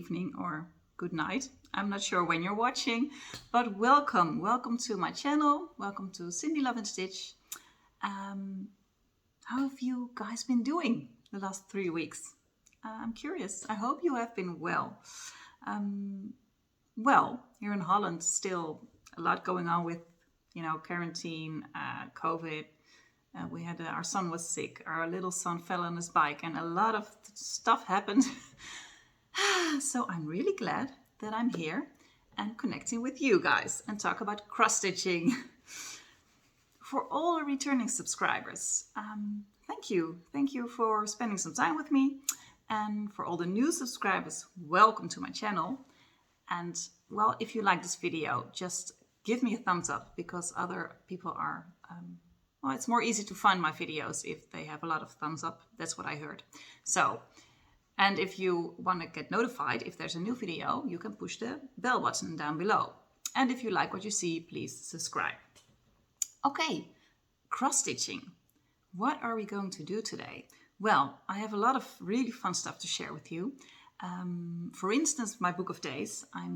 evening or good night. I'm not sure when you're watching, but welcome. Welcome to my channel. Welcome to Cindy Love and Stitch. How have you guys been doing the last 3 weeks? I'm curious. I hope you have been well. Well, here in Holland, still a lot going on with, quarantine, COVID. We had our son was sick. Our little son fell on his bike, and a lot of stuff happened. So I'm really glad that I'm here and connecting with you guys and talk about cross stitching. For all the returning subscribers, thank you. Thank you for spending some time with me. And for all the new subscribers, welcome to my channel. And well, if you like this video, just give me a thumbs up, because other people are, well, it's more easy to find my videos if they have a lot of thumbs up. That's what I heard. So, and if you want to get notified if there's a new video, you can push the bell button down below. And if you like what you see, please subscribe. Okay, cross stitching. What are we going to do today? Well, I have a lot of really fun stuff to share with you. For instance, my book of days. I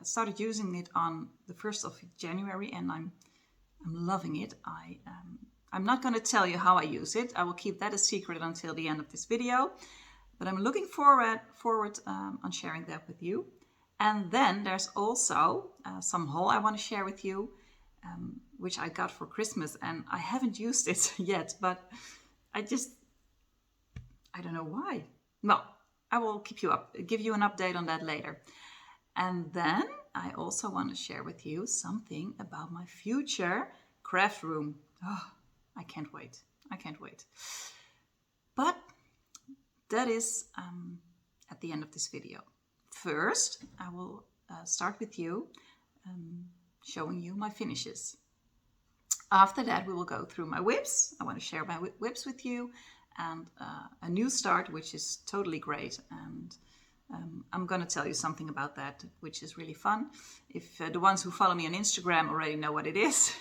started using it on the 1st of January, and I'm loving it. I'm not going to tell you how I use it. I will keep that a secret until the end of this video. But I'm looking forward on sharing that with you. And then there's also some haul I want to share with you, which I got for Christmas, and I haven't used it yet, but I don't know why. Well, I will give you an update on that later. And then I also want to share with you something about my future craft room. Oh, I can't wait. I can't wait. But that is at the end of this video. First, I will start with you showing you my finishes. After that, we will go through my whips. I want to share my whips with you, and a new start, which is totally great. And I'm going to tell you something about that, which is really fun. If the ones who follow me on Instagram already know what it is,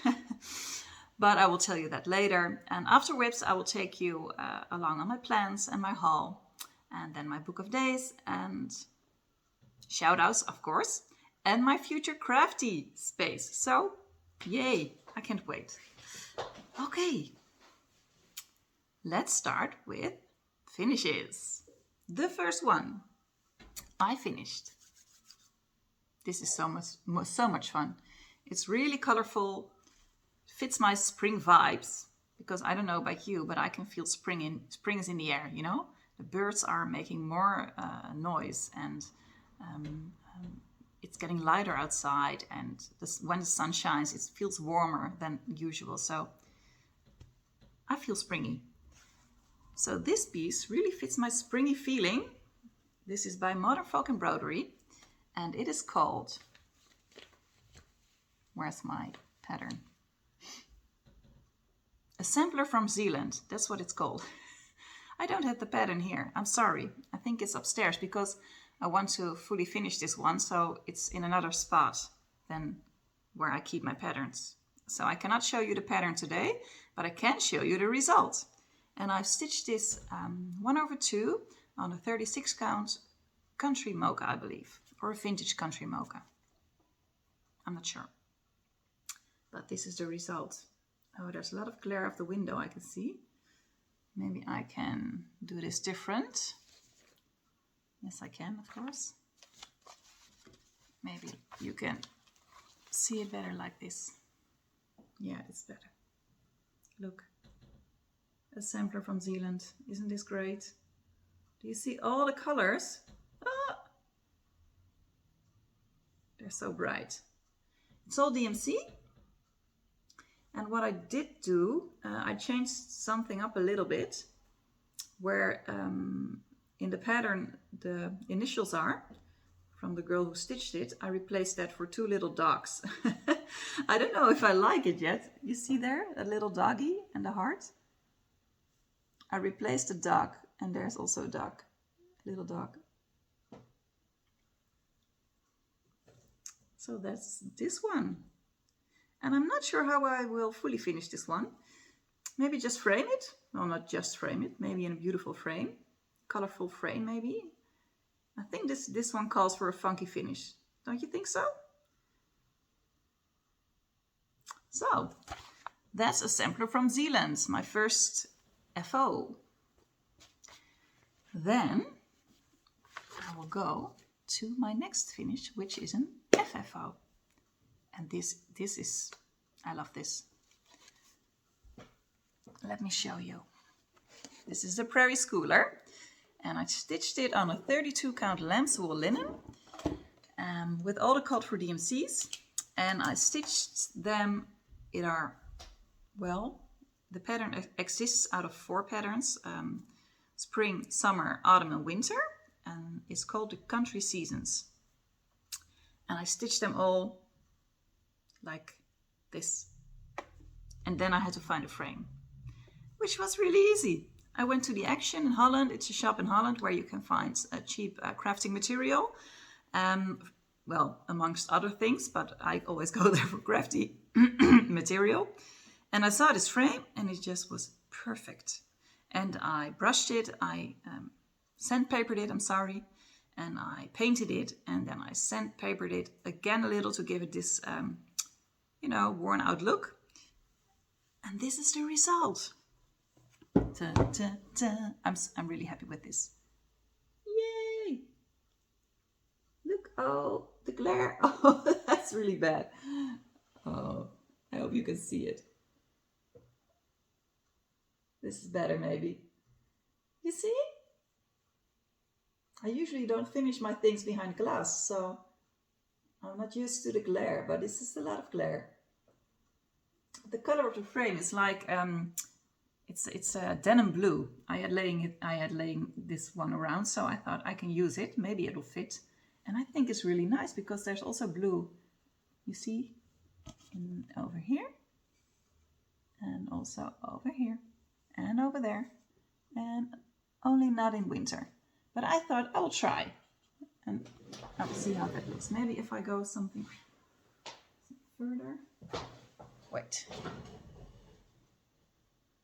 but I will tell you that later. And after whips, I will take you along on my plans and my haul, and then my book of days and shout outs, of course, and my future crafty space. So, yay, I can't wait. Okay, let's start with finishes. The first one I finished. This is so much fun. It's really colorful, fits my spring vibes, because I don't know about you, but I can feel spring is in the air, The birds are making more noise, and it's getting lighter outside, and when the sun shines, it feels warmer than usual. So I feel springy. So this piece really fits my springy feeling. This is by Modern Folk Embroidery, and it is called, where's my pattern? A sampler from Zeeland. That's what it's called. I don't have the pattern here. I'm sorry. I think it's upstairs, because I want to fully finish this one, so it's in another spot than where I keep my patterns. So I cannot show you the pattern today, but I can show you the result. And I've stitched this 1/2 on a 36 count Country Mocha, I believe, or a Vintage Country Mocha. I'm not sure. But this is the result. Oh, there's a lot of glare off the window, I can see. Maybe I can do this different. Yes, I can, of course. Maybe you can see it better like this. Yeah, it's better. Look. A sampler from Zeeland. Isn't this great? Do you see all the colors? Ah! They're so bright. It's all DMC. And what I did do, I changed something up a little bit, where in the pattern the initials are from the girl who stitched it. I replaced that for 2 little dogs. I don't know if I like it yet. You see there, a little doggy and a heart? I replaced the dog, and there's also a dog, a little dog. So that's this one. And I'm not sure how I will fully finish this one. Maybe just frame it. No, not just frame it. Maybe in a beautiful frame. Colorful frame, maybe. I think this one calls for a funky finish. Don't you think so? So, that's a sampler from Zeeland, my first FO. Then I will go to my next finish, which is an FFO. And this is, I love this. Let me show you. This is the Prairie Schooler, and I stitched it on a 32 count lambswool linen with all the code for DMCs, and I stitched them in our, well, the pattern exists out of 4 patterns, spring, summer, autumn and winter, and it's called the Country Seasons. And I stitched them all like this, and then I had to find a frame, which was really easy. I went to the Action in Holland. It's a shop in Holland where you can find a cheap crafting material, well, amongst other things, but I always go there for crafty material. And I saw this frame and it just was perfect. And I brushed it, I sandpapered it, and I painted it, and then I sandpapered it again a little to give it this, you know, worn out look. And this is the result. Ta, ta, ta. I'm really happy with this. Yay! Look, oh, the glare. Oh, that's really bad. Oh, I hope you can see it. This is better, maybe. You see? I usually don't finish my things behind glass, so I'm not used to the glare, but this is a lot of glare. The color of the frame is like it's a denim blue. I had laying this one around, so I thought I can use it. Maybe it'll fit, and I think it's really nice because there's also blue. You see, over here, and also over here, and over there, and only not in winter. But I thought I will try, and I'll see how that looks. Maybe if I go something further. Wait.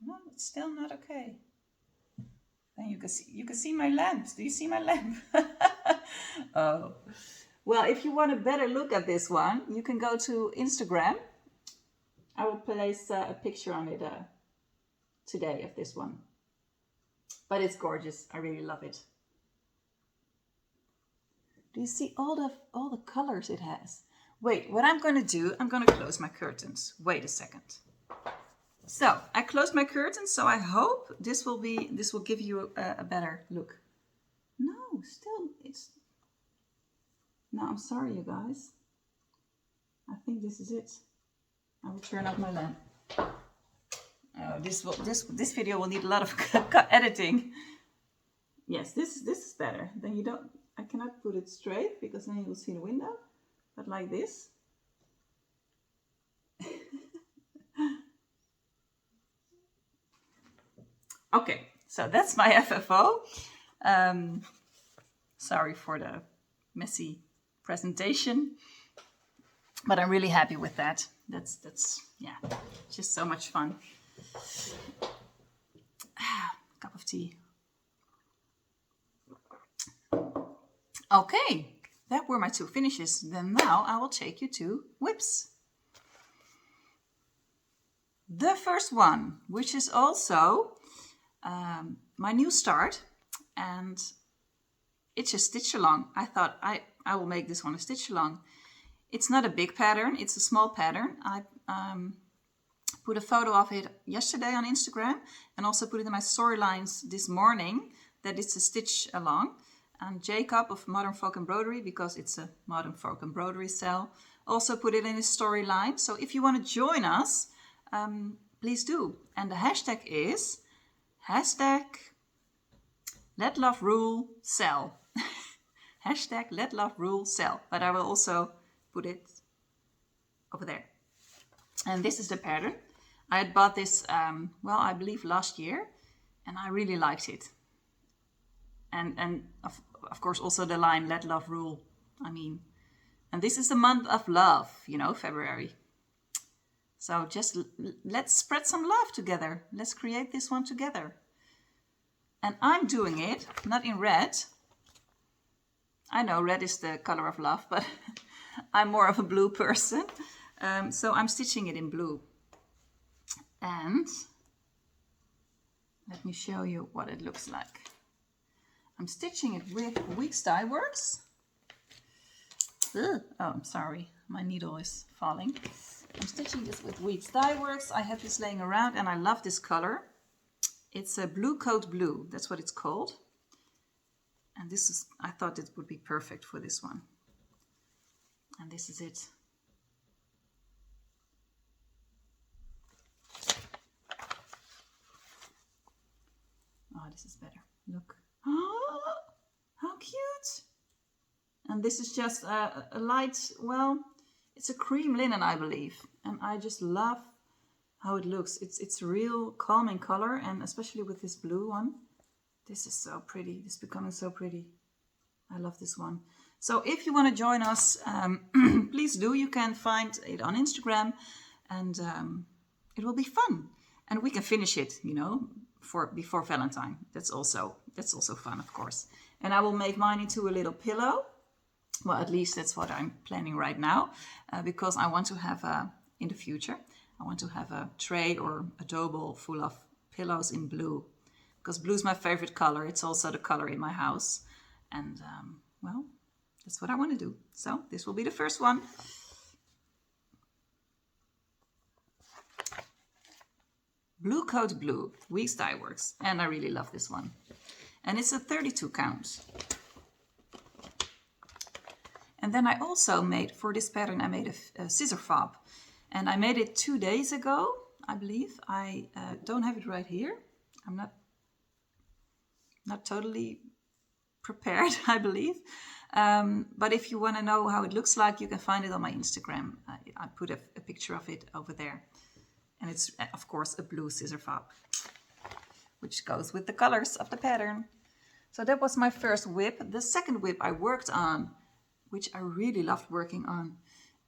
No, it's still not okay. Then you can see my lamps. Do you see my lamp? Oh. Well, if you want a better look at this one, you can go to Instagram. I will place a picture on it today of this one. But it's gorgeous. I really love it. Do you see all the colors it has? Wait, what I'm going to do, I'm going to close my curtains. Wait a second. So I closed my curtains, so I hope this will give you a better look. No, still it's. No, I'm sorry, you guys. I think this is it. I will turn off my lamp. This video will need a lot of editing. Yes, this is better. Then you don't. I cannot put it straight because then you will see the window. But like this. Okay, so that's my FFO. Sorry for the messy presentation, but I'm really happy with that. That's yeah, just so much fun. Cup of tea. Okay, that were my 2 finishes. Then now I will take you to whips. The first one, which is also my new start, and it's a stitch along. I thought I will make this one a stitch along. It's not a big pattern, it's a small pattern. I put a photo of it yesterday on Instagram and also put it in my storylines this morning that it's a stitch along. And Jacob of Modern Folk Embroidery, because it's a Modern Folk Embroidery cell, also put it in his storyline. So if you want to join us, please do. And the hashtag is #LetLoveRuleCell. #LetLoveRuleCell. But I will also put it over there. And this is the pattern. I had bought this, well, I believe last year, and I really liked it. And of course also the line Let Love Rule. I mean, and this is the month of love, you know, February. So just let's spread some love together. Let's create this one together. And I'm doing it not in red, I know red is the color of love, but I'm more of a blue person. So I'm stitching it in blue. And let me show you what it looks like. I'm stitching it with Weeks Dye Works. Oh, I'm sorry, my needle is falling. I'm stitching this with Weeks Dye Works. I have this laying around and I love this color. It's a Blue Coat Blue, that's what it's called. And this is, I thought it would be perfect for this one. And this is it. Oh, this is better. Look. Oh, how cute. And this is just a light, well, it's a cream linen, I believe. And I just love how it looks. It's real calming color, and especially with this blue one. This is so pretty. This is becoming so pretty. I love this one. So if you want to join us, please do. You can find it on Instagram, and it will be fun. And we can finish it, you know, before Valentine. That's also fun, of course. And I will make mine into a little pillow. Well, at least that's what I'm planning right now, because I want to have in the future, I want to have a tray or a dough bowl full of pillows in blue, because blue is my favorite color. It's also the color in my house. And, well, that's what I want to do. So this will be the first one. Blue Coat Blue, Weeks Dye Works. And I really love this one. And it's a 32 count. And then I also made, for this pattern, I made a scissor fob. And I made it 2 days ago, I believe. I don't have it right here. I'm not totally prepared, I believe. But if you want to know how it looks like, you can find it on my Instagram. I put a picture of it over there. And it's, of course, a blue scissor fob, which goes with the colors of the pattern. So that was my first whip. The second whip I worked on, which I really loved working on.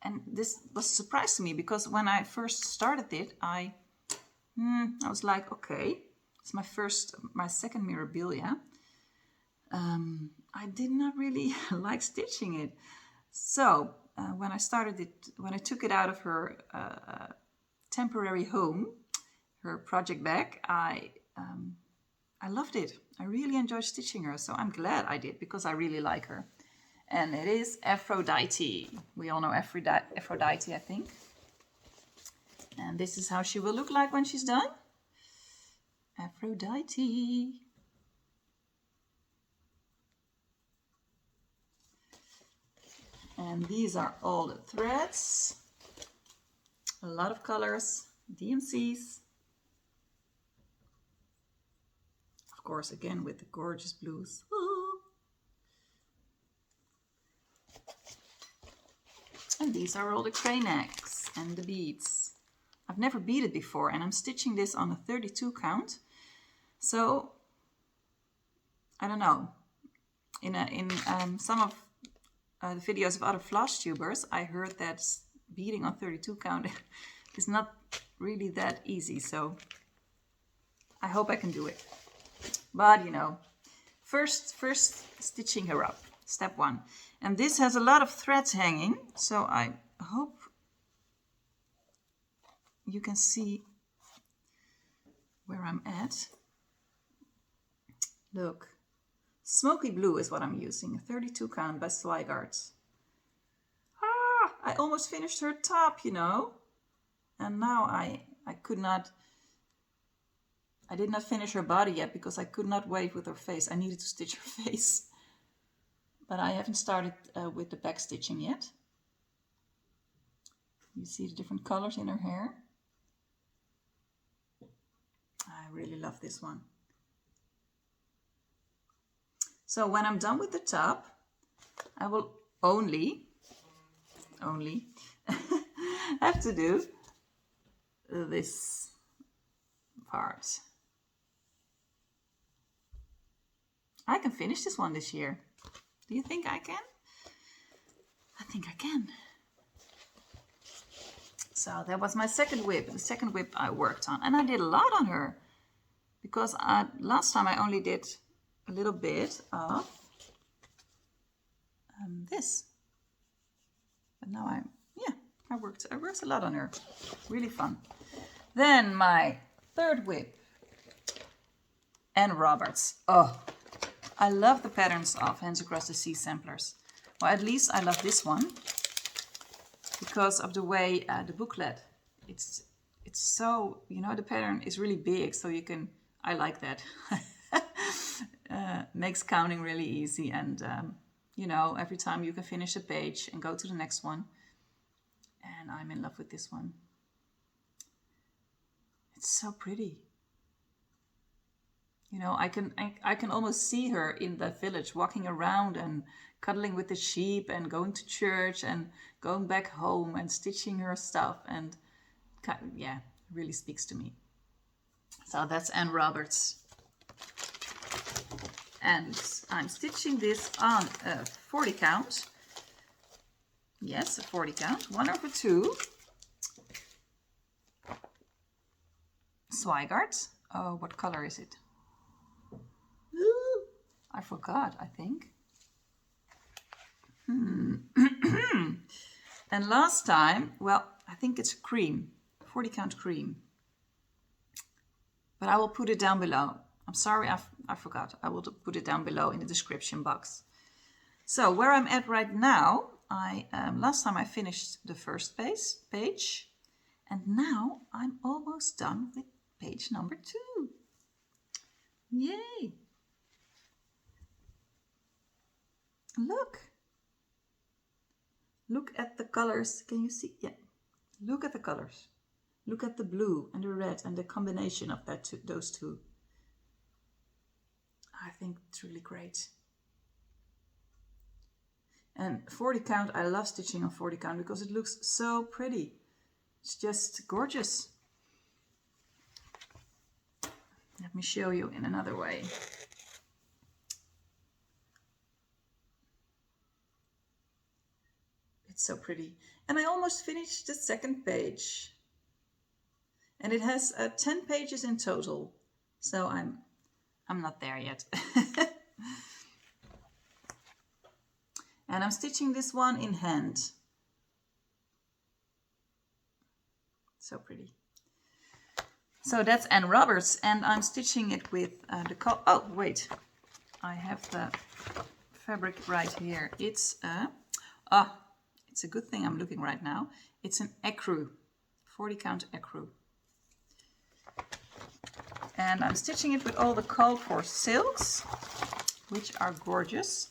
And this was a surprise to me, because when I first started it, I was like, okay, it's my second Mirabilia. I did not really like stitching it. So when I took it out of her temporary home, her project bag, I loved it. I really enjoyed stitching her. So I'm glad I did, because I really like her. And it is Aphrodite. We all know Aphrodite, I think. And this is how she will look like when she's done. Aphrodite. And these are all the threads. A lot of colors, DMCs. Of course, again with the gorgeous blues. And these are all the crane necks and the beads. I've never beaded before, and I'm stitching this on a 32 count. So, I don't know. In some of the videos of other Flosstubers, I heard that beading on 32 count is not really that easy. So, I hope I can do it. But, you know, first stitching her up. Step 1. And this has a lot of threads hanging, so I hope you can see where I'm at. Look, Smokey Blue is what I'm using, a 32 count by Zweigart. I almost finished her top, you know, and now I did not finish her body yet, because I could not wait with her face. I needed to stitch her face. But I haven't started with the back stitching yet. You see the different colors in her hair. I really love this one. So when I'm done with the top, I will only have to do this part. I can finish this one this year. Do you think I can? I think I can. So that was my second whip, the second whip I worked on. And I did a lot on her, because last time I only did a little bit of this. But now I worked a lot on her. Really fun. Then my third whip, Anne Roberts. Oh, I love the patterns of Hands Across the Sea samplers. Well, at least I love this one because of the way the booklet. It's so, you know, the pattern is really big, so you can. I like that. Makes counting really easy, and you know, every time you can finish a page and go to the next one. And I'm in love with this one. It's so pretty. You know, I can almost see her in the village walking around and cuddling with the sheep and going to church and going back home and stitching her stuff, and yeah, really speaks to me. So that's Anne Roberts. And I'm stitching this on a 40 count. Yes, a 40 count. 1/2. Zweigart. Oh, what color is it? Ooh, I forgot, I think. And last time, well, I think it's cream. 40 count cream. But I will put it down below. I'm sorry, I forgot. I will put it down below in the description box. So where I'm at right now, last time I finished the first page, and now I'm almost done with page number 2. Yay! Look at the colors. Can you see? Yeah. Look at the colors. Look at the blue and the red and the combination of those two. I think it's really great. And 40 count, I love stitching on 40 count because it looks so pretty. It's just gorgeous. Let me show you in another way. It's so pretty. And I almost finished the second page. And it has 10 pages in total. So I'm not there yet. And I'm stitching this one in hand. So pretty. So that's Anne Roberts, and I'm stitching it with oh wait, I have the fabric right here. It's it's a good thing I'm looking right now. It's an ecru, 40 count ecru. And I'm stitching it with all the called for silks, which are gorgeous.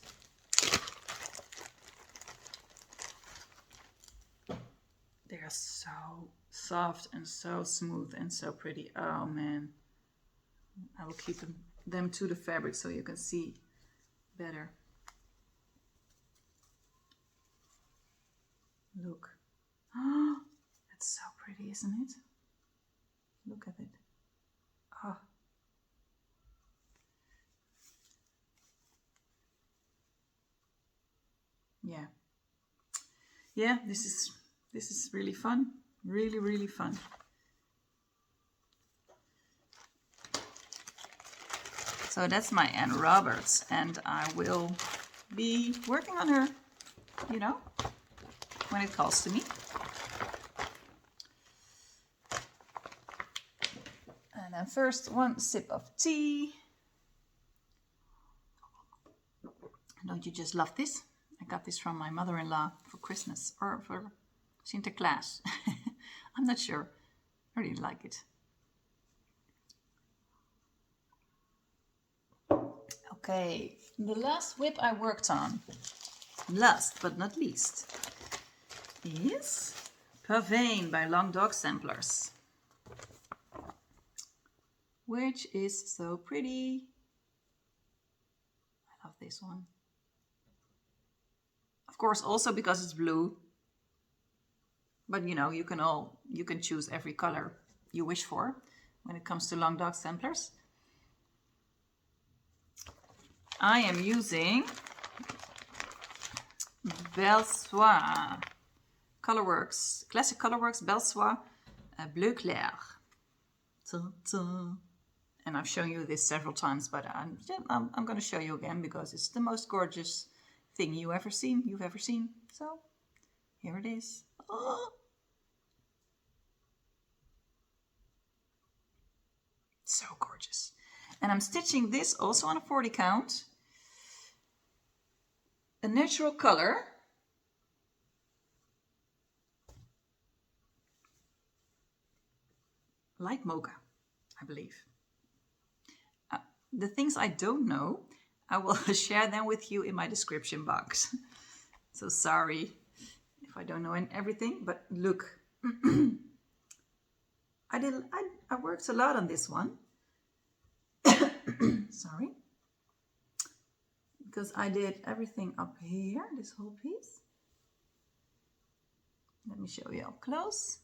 They are so soft and so smooth and so pretty. Oh man, I will keep them to the fabric so you can see better. Look. Oh, that's so pretty, isn't it? Look at it. Oh. Yeah. Yeah, this is really fun. Really, really fun. So that's my Anne Roberts, and I will be working on her, you know, when it calls to me. And then first, one sip of tea. Don't you just love this? I got this from my mother-in-law for Christmas, or for Sinterklaas. I'm not sure. I really like it. Okay, the last whip I worked on, last but not least, is Pavane by Long Dog Samplers, which is so pretty. I love this one. Of course, also because it's blue. But you know, you can choose every color you wish for when it comes to Long Dog Samplers. I am using Belsois Colorworks, Classic Colorworks Belsois Bleu Clair. And I've shown you this several times, but I'm going to show you again because it's the most gorgeous thing you've ever seen. So here it is. Oh. So gorgeous. And I'm stitching this also on a 40 count. A natural color. Light mocha, I believe. The things I don't know, I will share them with you in my description box. So sorry if I don't know everything, but look. I worked a lot on this one. Sorry. Because I did everything up here, this whole piece. Let me show you up close.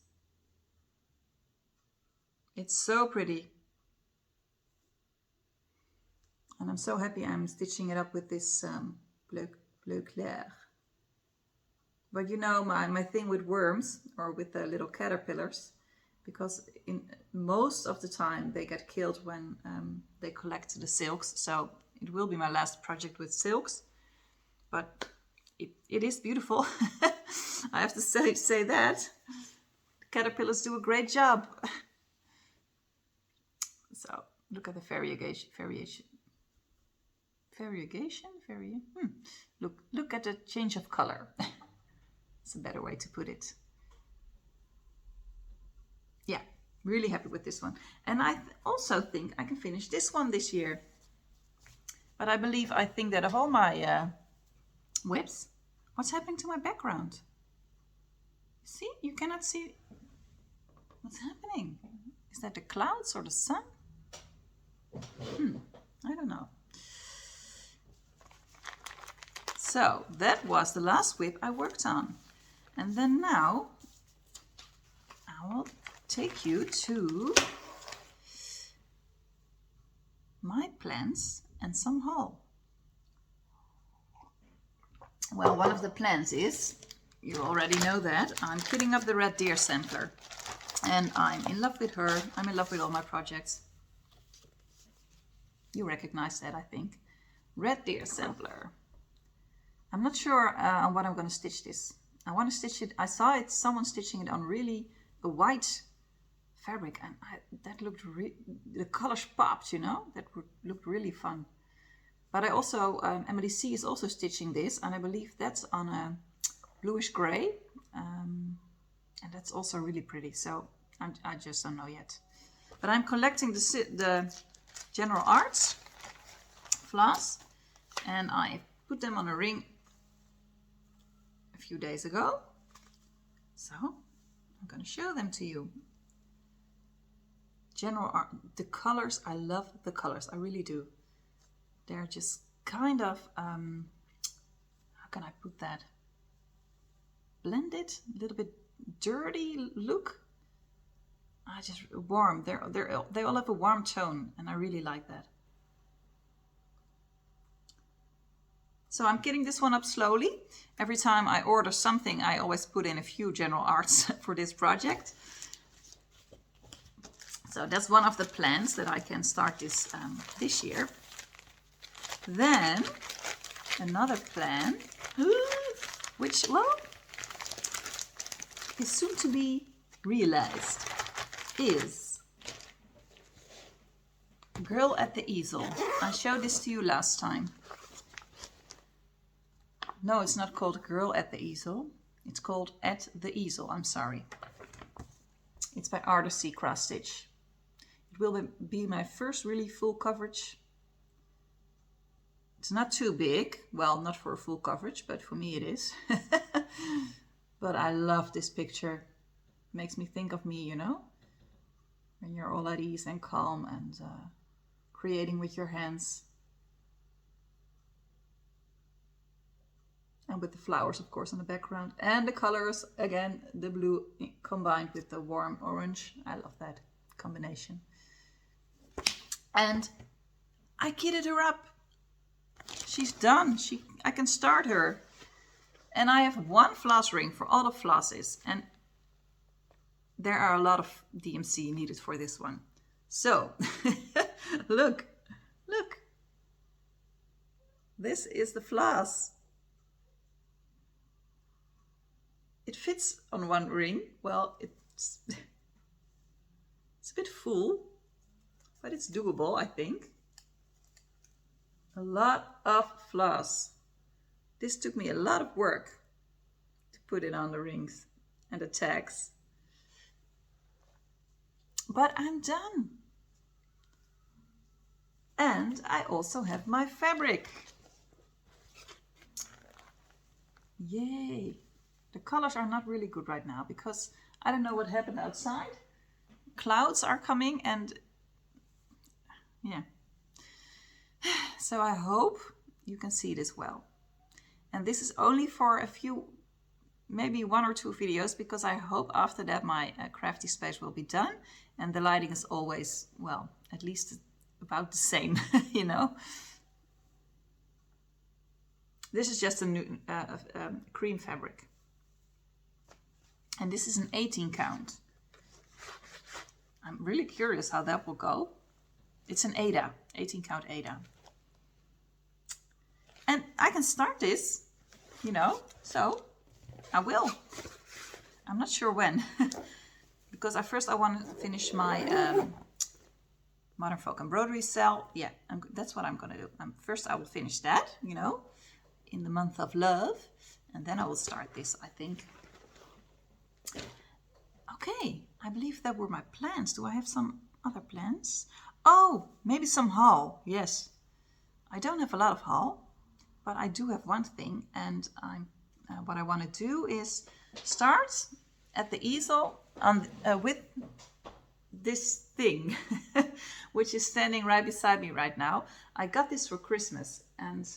It's so pretty. And I'm so happy I'm stitching it up with this Bleu Clair. But you know my thing with worms, or with the little caterpillars, because in most of the time they get killed when they collect the silks. So it will be my last project with silks. But it is beautiful. I have to say that. The caterpillars do a great job. So look at the variegation. Look at the change of color. It's a better way to put it. Yeah, really happy with this one. And I also think I can finish this one this year. But I think that of all my whips, what's happening to my background? See, you cannot see what's happening. Is that the clouds or the sun? I don't know. So that was the last whip I worked on. And then now I will take you to my plans and some haul. Well, one of the plans is, you already know that, I'm kitting up the red deer sampler. And I'm in love with her. I'm in love with all my projects. You recognize that, I think. Red deer sampler. I'm not sure on what I'm going to stitch this. I want to stitch it. I saw it, someone stitching it on really a white fabric, and that looked the colors popped, you know. That looked really fun. But I also Emily C is also stitching this, and I believe that's on a bluish gray, and that's also really pretty. So I just don't know yet. But I'm collecting the General Arts floss, and I put them on a ring a few days ago. So I'm going to show them to you. General Art, the colors, I love the colors, I really do. They're just kind of, how can I put that? Blended, a little bit dirty look. Just warm. They all have a warm tone, and I really like that. So I'm getting this one up slowly. Every time I order something, I always put in a few General Arts for this project. So that's one of the plans, that I can start this this year. Then another plan, which, well, is soon to be realized, is Girl at the Easel. I showed this to you last time. No, it's not called Girl at the Easel. It's called At the Easel, I'm sorry. It's by Artist Cross Stitch. It will be my first really full coverage. It's not too big. Well, not for a full coverage, but for me it is. But I love this picture. It makes me think of me, you know? When you're all at ease and calm and creating with your hands. And with the flowers, of course, in the background. And the colors, again, the blue combined with the warm orange. I love that combination. And I kitted her up. She's done. I can start her. And I have one floss ring for all the flosses. And there are a lot of DMC needed for this one. So, look. This is the floss. it fits on one ring. Well, it's a bit full, but it's doable, I think. A lot of floss. This took me a lot of work to put it on the rings and the tags. But I'm done. And I also have my fabric. Yay! The colors are not really good right now because I don't know what happened outside. Clouds are coming and yeah. So I hope you can see this well. And this is only for a few, maybe 1 or 2 videos, because I hope after that my crafty space will be done and the lighting is always, well, at least about the same, you know. This is just a new cream fabric. And this is an 18 count. I'm really curious how that will go. It's an Ada, 18 count Ada. And I can start this, you know, so I will. I'm not sure when, because first I want to finish my Modern Folk Embroidery cell. Yeah, that's what I'm going to do. First I will finish that, you know, in the month of love. And then I will start this, I think. Okay, I believe that were my plans. Do I have some other plans? Oh, maybe some haul. Yes. I don't have a lot of haul, but I do have one thing. And what I want to do is start at the easel on, with this thing, which is standing right beside me right now. I got this for Christmas and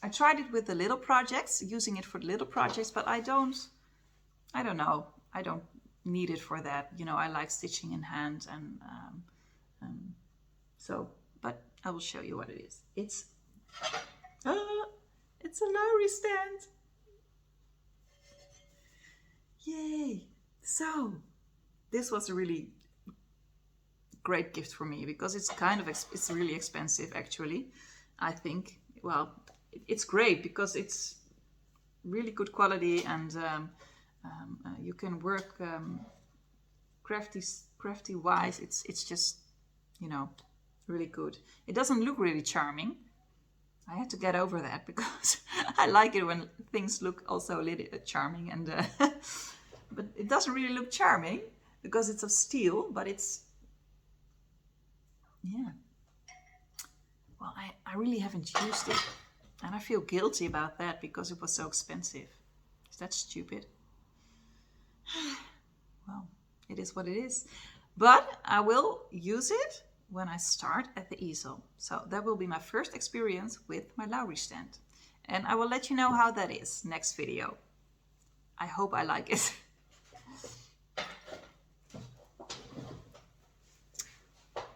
I tried it with the little projects, using it for the little projects, but I don't know. I don't need it for that. You know, I like stitching in hand and so, but I will show you what it is. It's a lowrey stand. Yay. So this was a really great gift for me because it's kind of, it's really expensive actually. I think, well, it's great because it's really good quality and you can work crafty wise. It's just, you know, really good. It doesn't look really charming. I had to get over that because I like it when things look also a little charming and but it doesn't really look charming because it's of steel, but it's, yeah. Well, I really haven't used it and I feel guilty about that because it was so expensive. Is that stupid? Well, it is what it is. But I will use it when I start at the easel. So that will be my first experience with my lowrey stand. And I will let you know how that is next video. I hope I like it.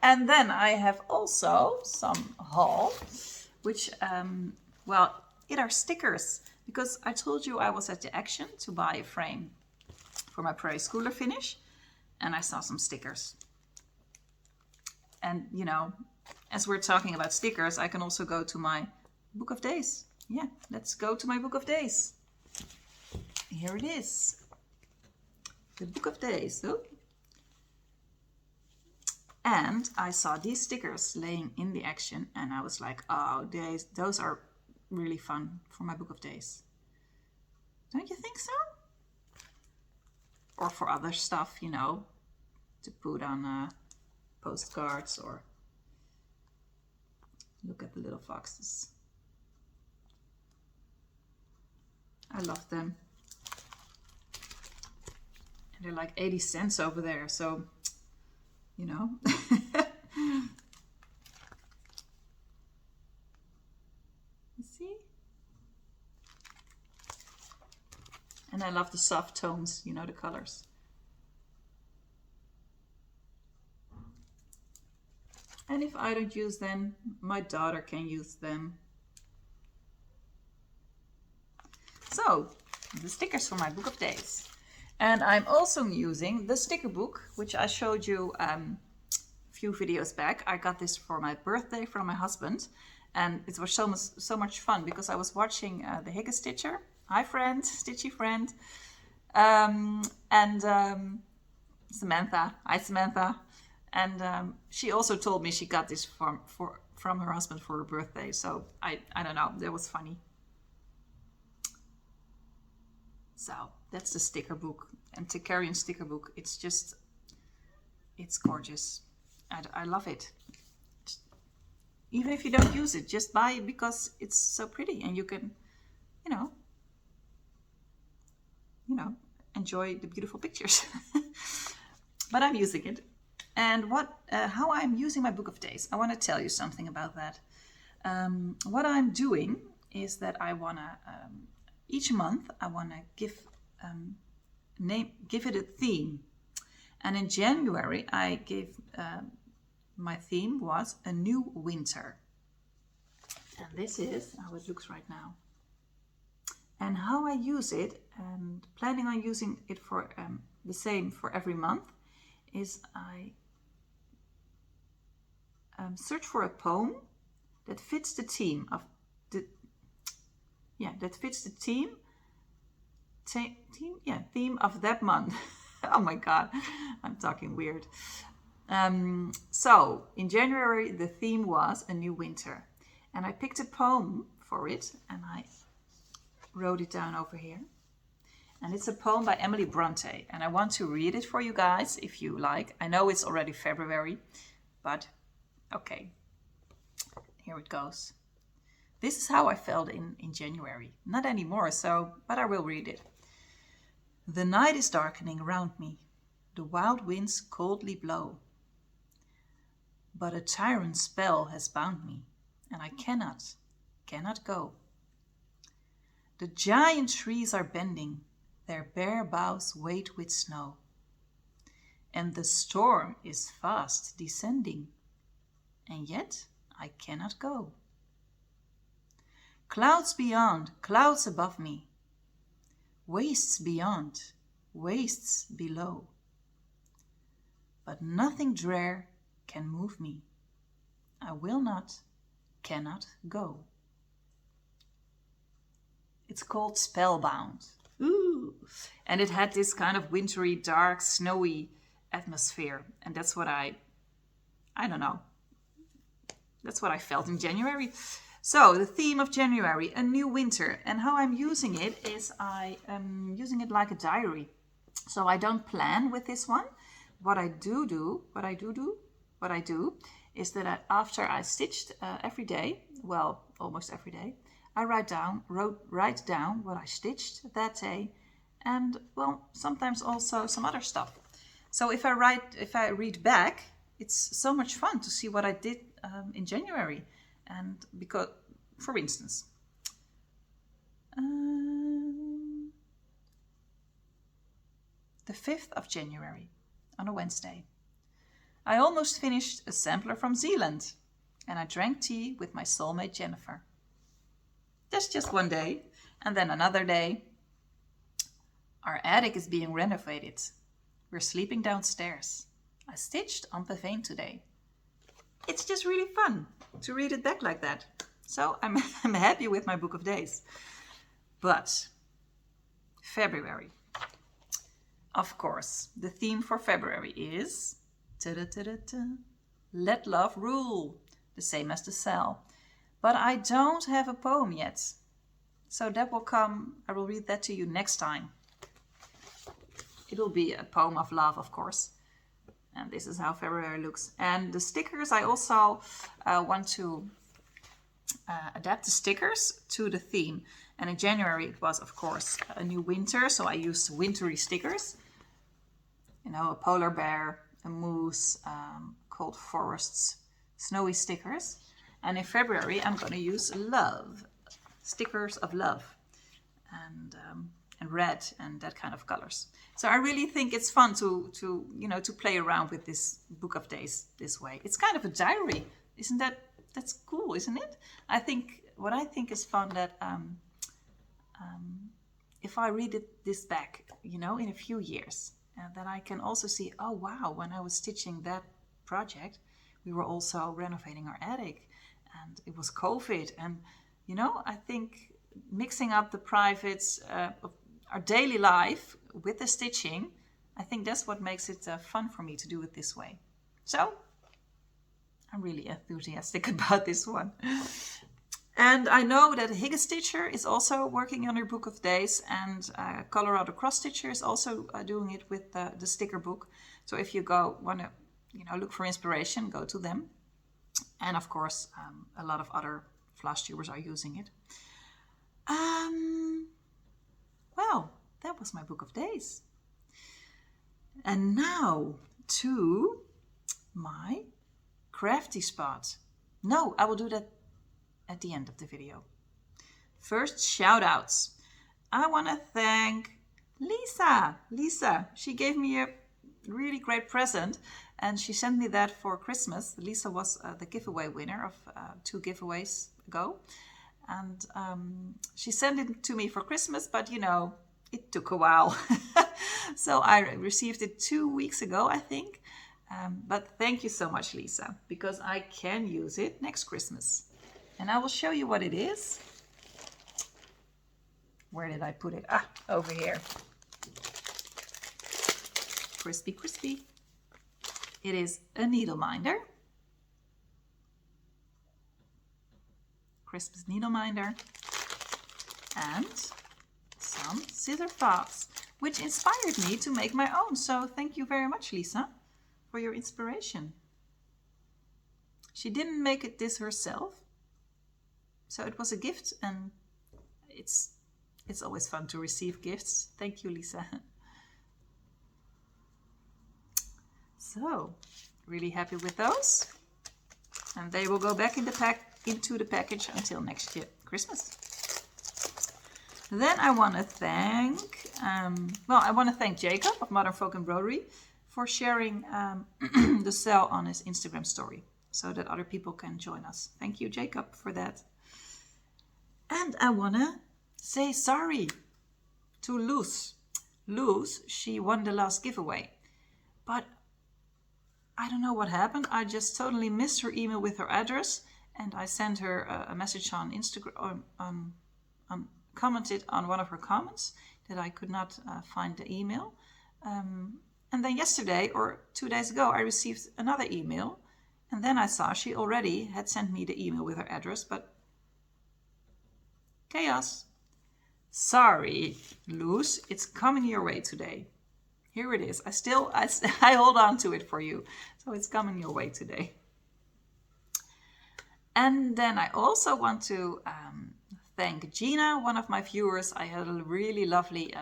And then I have also some haul, which, well, it are stickers. Because I told you I was at the Action to buy a frame for my Prairie schooler finish. And I saw some stickers. And, you know, as we're talking about stickers, I can also go to my Book of Days. Yeah, let's go to my Book of Days. Here it is. The Book of Days. Oh. And I saw these stickers laying in the Action. And I was like, oh, those are really fun for my Book of Days. Don't you think so? Or for other stuff, you know, to put on postcards or look at the little foxes. I love them. And they're like 80 cents over there, so, you know. You see? And I love the soft tones, you know, the colors. And if I don't use them, my daughter can use them. So, the stickers for my Book of Days. And I'm also using the sticker book, which I showed you a few videos back. I got this for my birthday from my husband. And it was so much fun because I was watching the Hygge Stitcher Hi friend, stitchy friend. And Samantha. Hi Samantha. And she also told me she got this from her husband for her birthday. So I don't know, that was funny. So that's the sticker book. And Ticarian sticker book. It's gorgeous. I love it. Even if you don't use it, just buy it because it's so pretty and you can, you know, enjoy the beautiful pictures. But I'm using it. And how I'm using my book of days, I want to tell you something about that. What I'm doing is that I want to, each month, I want to give it a theme. And in January, I gave, my theme was a new winter. And this is how it looks right now. And how I use it, and planning on using it for the same for every month, is I search for a poem that fits the theme of theme of that month. Oh my God, I'm talking weird. So in January, the theme was a new winter, and I picked a poem for it, and I wrote it down over here. And it's a poem by Emily Bronte, and I want to read it for you guys if you like. I know it's already February, but okay, here it goes. This is how I felt in January. Not anymore, but I will read it. The night is darkening around me. The wild winds coldly blow. But a tyrant spell has bound me, and I cannot go. The giant trees are bending, their bare boughs weight with snow. And the storm is fast descending, and yet I cannot go. Clouds beyond, clouds above me, wastes beyond, wastes below. But nothing drear can move me. I will not, cannot go. It's called Spellbound. Ooh. And it had this kind of wintry, dark, snowy atmosphere. And that's what I don't know. That's what I felt in January. So the theme of January, a new winter. And how I'm using it is I am using it like a diary. So I don't plan with this one. What I do is that after I stitched every day, well, almost every day, I write down what I stitched that day, and well, sometimes also some other stuff. So if I read back, it's so much fun to see what I did in January. And because, for instance, the 5th of January, on a Wednesday, I almost finished a sampler from Zeeland, and I drank tea with my soulmate Jennifer. That's just one day. And then another day, our attic is being renovated. We're sleeping downstairs. I stitched on Pavane today. It's just really fun to read it back like that. So I'm happy with my book of days. But February. Of course, the theme for February is Let Love Rule, the same as the cell. But I don't have a poem yet. So that will come, I will read that to you next time. It will be a poem of love, of course. And this is how February looks. And the stickers, I also want to adapt the stickers to the theme. And in January, it was, of course, a new winter. So I used wintry stickers. You know, a polar bear, a moose, cold forests, snowy stickers. And in February, I'm going to use love, stickers of love, and red and that kind of colors. So I really think it's fun to play around with this book of days this way. It's kind of a diary, isn't that's cool, isn't it? What I think is fun that if I read this back, in a few years, that I can also see, oh wow, when I was stitching that project, we were also renovating our attic. And it was COVID. And, I think mixing up the privates of our daily life with the stitching, I think that's what makes it fun for me to do it this way. So I'm really enthusiastic about this one. And I know that Hygge Stitcher is also working on her book of days, and ColoradoCrossStitcher is also doing it with the sticker book. So if you want to look for inspiration, go to them. And of course, a lot of other Flosstubers are using it. Well, that was my book of days. And now to my crafty spot. No, I will do that at the end of the video. First, shout outs. I want to thank Lisa. Lisa, she gave me a really great present and she sent me that for Christmas. Lisa was the giveaway winner of 2 giveaways ago. And she sent it to me for Christmas, but it took a while. So I received it 2 weeks ago, I think. But thank you so much, Lisa, because I can use it next Christmas. And I will show you what it is. Where did I put it? Ah, over here. Crispy, crispy. It is a needle minder. Christmas needle minder. And some scissor fobs, which inspired me to make my own. So thank you very much, Lisa, for your inspiration. She didn't make this herself. So it was a gift, and it's always fun to receive gifts. Thank you, Lisa. So, really happy with those. And they will go back into the package until next year, Christmas. Then I want to thank, Jacob of Modern Folk Embroidery for sharing the sale on his Instagram story so that other people can join us. Thank you, Jacob, for that. And I want to say sorry to Luz. Luz, she won the last giveaway. But I don't know what happened. I just totally missed her email with her address. And I sent her a message on Instagram, commented on one of her comments that I could not find the email. And then yesterday or 2 days ago, I received another email. And then I saw she already had sent me the email with her address, but chaos. Sorry, Luz, it's coming your way today. Here it is. I hold on to it for you. So it's coming your way today. And then I also want to thank Gina, one of my viewers. I had a really lovely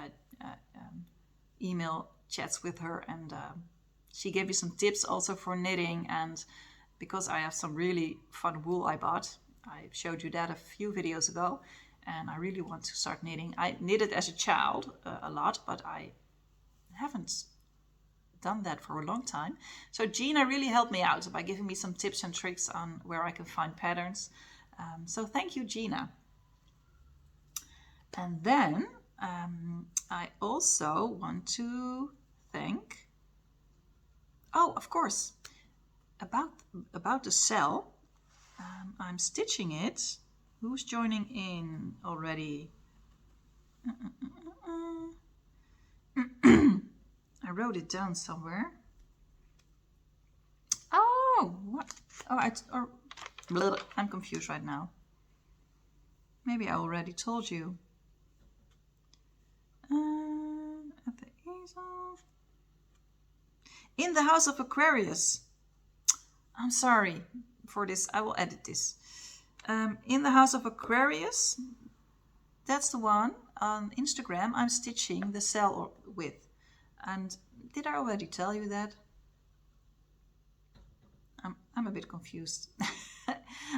email chats with her, and she gave me some tips also for knitting. And because I have some really fun wool I bought, I showed you that a few videos ago. And I really want to start knitting. I knitted as a child a lot, but I haven't done that for a long time. So Gina really helped me out by giving me some tips and tricks on where I can find patterns. So thank you, Gina. And then I also want to thank, of course, about the cell. I'm stitching it. Who's joining in already? I wrote it down somewhere. Oh, what? I'm confused right now. Maybe I already told you. At the easel. In the House of Aquarius. I'm sorry for this. I will edit this. In the House of Aquarius, that's the one on Instagram I'm stitching the cell with. And did I already tell you that? I'm a bit confused.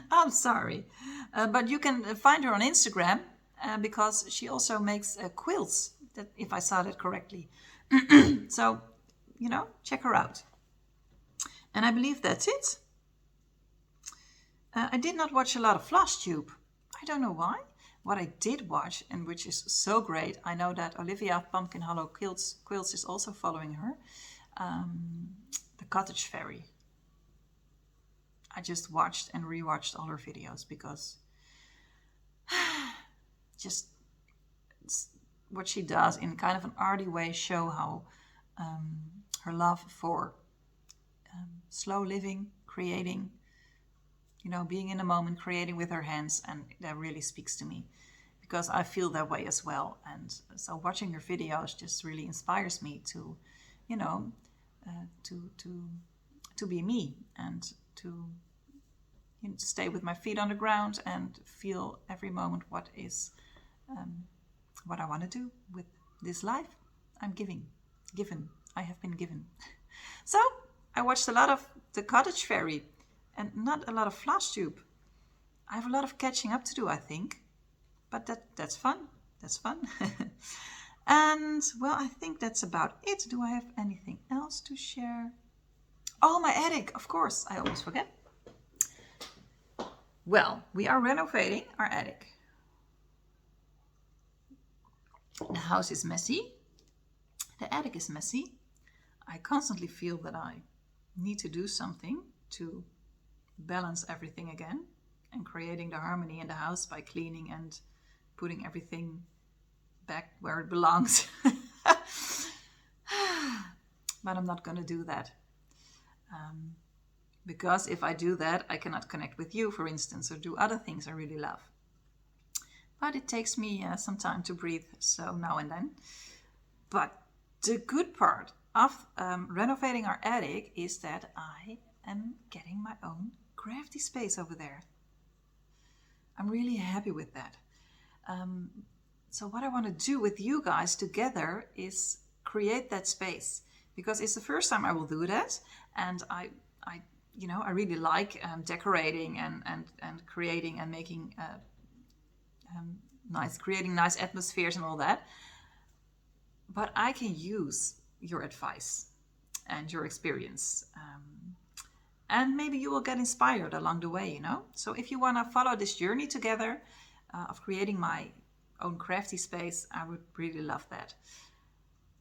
I'm sorry. But you can find her on Instagram because she also makes quilts, if I saw that correctly. So, check her out. And I believe that's it. I did not watch a lot of Flosstube. I don't know why. What I did watch, and which is so great, I know that Olivia of Pumpkin Hollow Quilts is also following her, the Cottage Fairy. I just watched and rewatched all her videos because just what she does in kind of an arty way show how her love for slow living, creating, being in the moment, creating with her hands, and that really speaks to me because I feel that way as well. And so watching her videos just really inspires me to, to be me and to stay with my feet on the ground and feel every moment what I want to do with this life I'm given. I have been given. So I watched a lot of the Cottage Fairy and not a lot of Flosstube. I have a lot of catching up to do, I think, but that's fun. That's fun. And well, I think that's about it. Do I have anything else to share? Oh, my attic, of course. I almost forget. Well, we are renovating our attic. The house is messy. The attic is messy. I constantly feel that I need to do something to balance everything again and creating the harmony in the house by cleaning and putting everything back where it belongs. But I'm not going to do that. Because if I do that, I cannot connect with you, for instance, or do other things I really love. But it takes me some time to breathe, so now and then. But the good part of renovating our attic is that I am getting my own crafty space over there. I'm really happy with that. So what I want to do with you guys together is create that space, because it's the first time I will do that, and I really like decorating and creating and making creating nice atmospheres and all that. But I can use your advice and your experience. And maybe you will get inspired along the way, So if you want to follow this journey together of creating my own crafty space, I would really love that.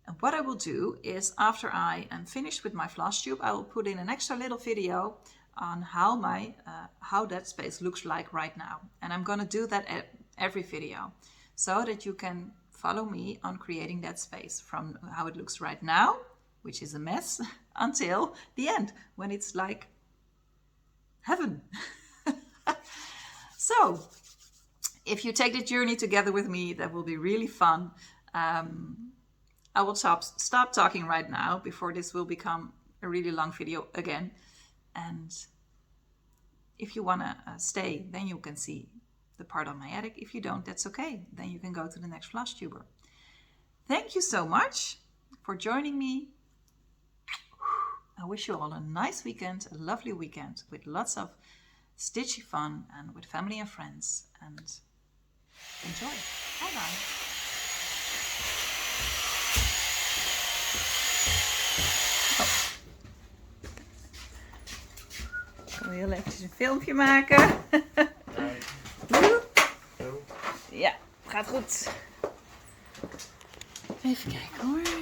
And what I will do is, after I am finished with my Flosstube, I will put in an extra little video on how that space looks like right now. And I'm going to do that at every video so that you can follow me on creating that space from how it looks right now, which is a mess, until the end when it's like heaven. So if you take the journey together with me, that will be really fun. I will stop talking right now before this will become a really long video again. And if you want to stay, then you can see the part of my attic. If you don't, that's okay. Then you can go to the next Flosstuber. Thank you so much for joining me. I wish you all a nice weekend, a lovely weekend with lots of stitchy fun and with family and friends. And enjoy. Bye-bye. Ik wil heel eventjes een filmpje maken. Ja, het gaat goed. Even kijken hoor.